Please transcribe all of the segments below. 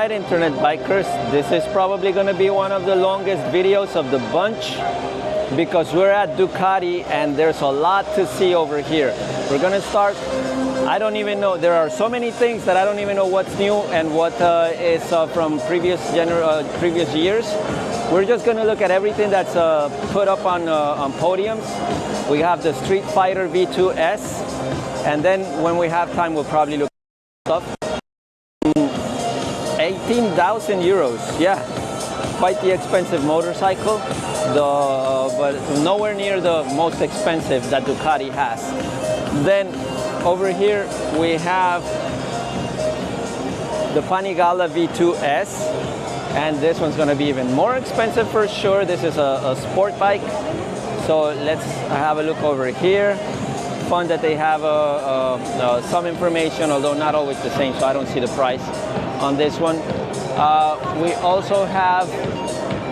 right, internet bikers, this is probably going to be one of the longest videos of the bunch because we're at Ducati and there's a lot to see over here. We're going to start, I don't even know, there are so many things that I don't even know what's new and what is from previous years. We're just going to look at everything that's put up on podiums. We have the Street Fighter V2S, and then when we have time we'll probably look at stuff. 18,000 euros, yeah, quite the expensive motorcycle, but nowhere near the most expensive that Ducati has. Then over here we have the Panigale V2S, and this one's going to be even more expensive for sure. This is a sport bike, so let's have a look over here. Fun that they have some information, although not always the same, so I don't see the price on this one. We also have,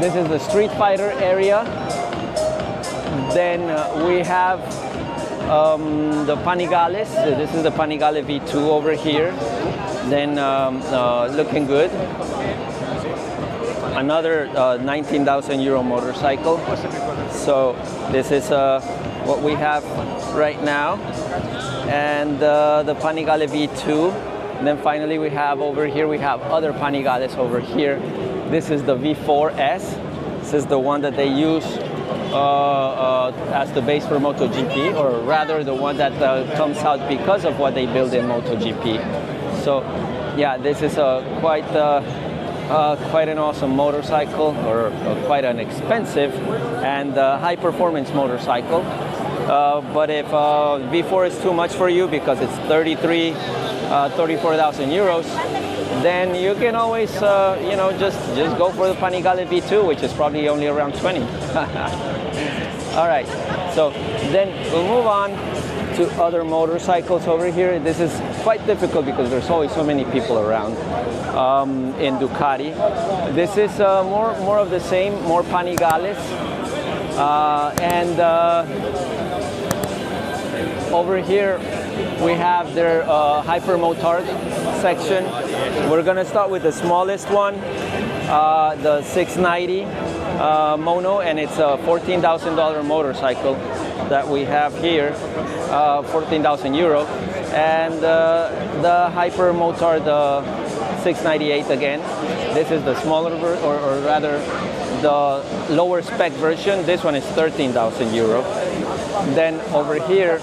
this is the Street Fighter area. Then we have the Panigales. This is the Panigale V2 over here. Then looking good. Another 19,000 euro motorcycle. So this is what we have right now. And the Panigale V2. And then finally we have over here, we have other Panigales over here. This is the V4S. This is the one that they use as the base for MotoGP, or rather the one that comes out because of what they build in MotoGP. So yeah, this is quite an awesome motorcycle, or quite an expensive and high performance motorcycle. But if V4 is too much for you because it's 34,000 euros, then you can always, just go for the Panigale V2, which is probably only around 20. All right, so then we'll move on to other motorcycles over here. This is quite difficult because there's always so many people around in Ducati. This is more of the same, more Panigales, and over here we have their hypermotard section. We're going to start with the smallest one, the 690 mono, and it's a $14,000 motorcycle that we have here, 14,000 euro. And the hypermotard, the 698 again. This is the smaller or rather the lower spec version. This one is 13,000 euro. Then over here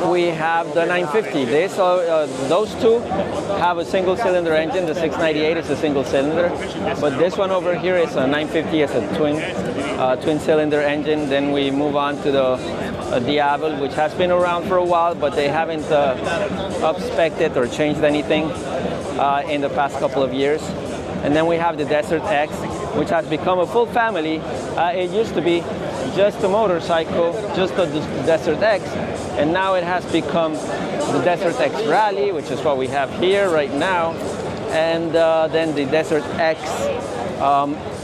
we have the 950. Those two have a single cylinder engine. The 698 is a single cylinder, but this one over here is a 950. It's a twin cylinder engine. Then we move on to the Diablo, which has been around for a while, but they haven't up-spec'd it or changed anything in the past couple of years. And then we have the Desert X, which has become a full family. It used to be just a motorcycle, just the Desert X, and now it has become the Desert X Rally, which is what we have here right now, and then the Desert X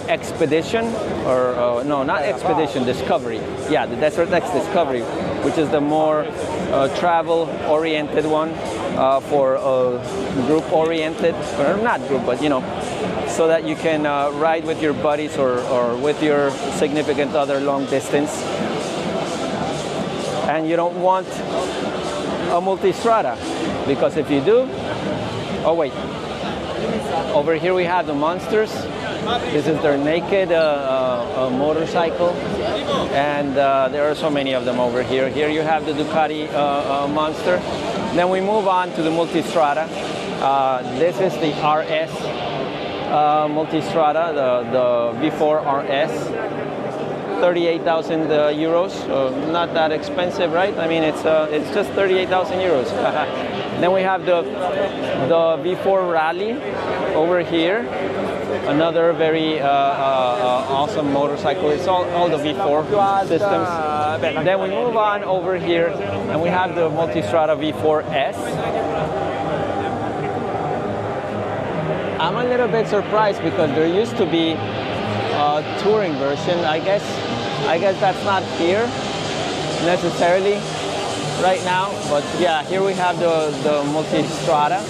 Expedition, or no, not Expedition, Discovery. Yeah, the Desert X Discovery, which is the more travel-oriented one, for group-oriented, or not group, but so that you can ride with your buddies or with your significant other long distance. And you don't want a multistrada, because if you do, oh wait, over here we have the Monsters. This is their naked motorcycle, and there are so many of them over here. Here you have the Ducati Monster. Then we move on to the Multistrada. This is the RS Multistrada, the V4 RS, 38,000 euros. Not that expensive, right? I mean, it's just 38,000 euros. Then we have the V4 Rally over here. Another very awesome motorcycle. It's all the V4 systems. Then we move on over here, and we have the Multistrada V4S. I'm a little bit surprised because there used to be a touring version. I guess that's not here necessarily right now. But yeah, here we have the Multistrada.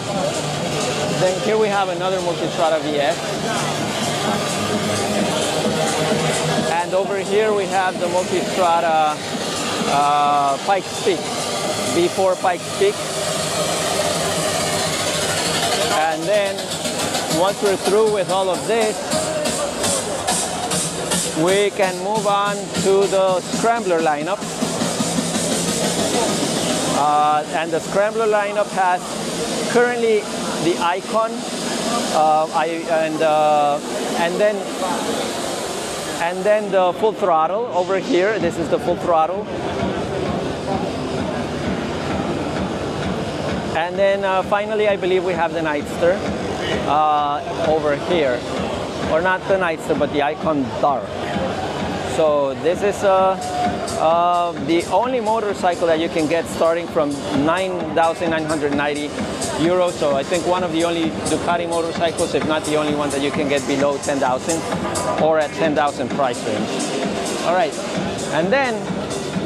Then here we have another Multistrada VS. And over here we have the Multistrada Pikes Peak, B4 Pikes Peak. And then once we're through with all of this, we can move on to the Scrambler lineup. And the Scrambler lineup has currently the Icon, and then the full throttle over here. This is the full throttle. And then finally, I believe we have the Nightster over here. Or not the Nightster, but the Icon Dark. So this is the only motorcycle that you can get starting from 9,990 euros. So I think one of the only Ducati motorcycles, if not the only one that you can get below 10,000 or at 10,000 price range. All right, and then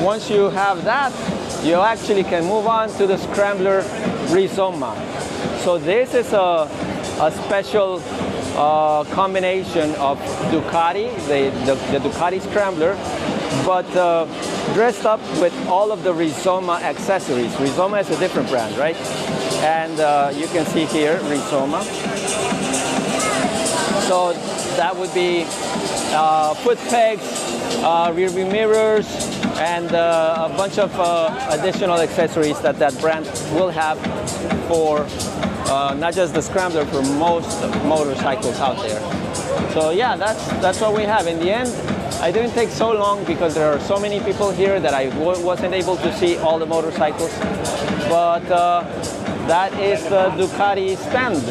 once you have that, you actually can move on to the Scrambler Rizoma. So this is a special combination of Ducati, the Ducati Scrambler, but dressed up with all of the Rizoma accessories. Rizoma is a different brand, right? And you can see here, Rizoma. So that would be foot pegs, rear view mirrors, and a bunch of additional accessories that brand will have for not just the Scrambler, for most motorcycles out there. So yeah, that's what we have. In the end, I didn't take so long because there are so many people here that I wasn't able to see all the motorcycles. But that is the Ducati stand.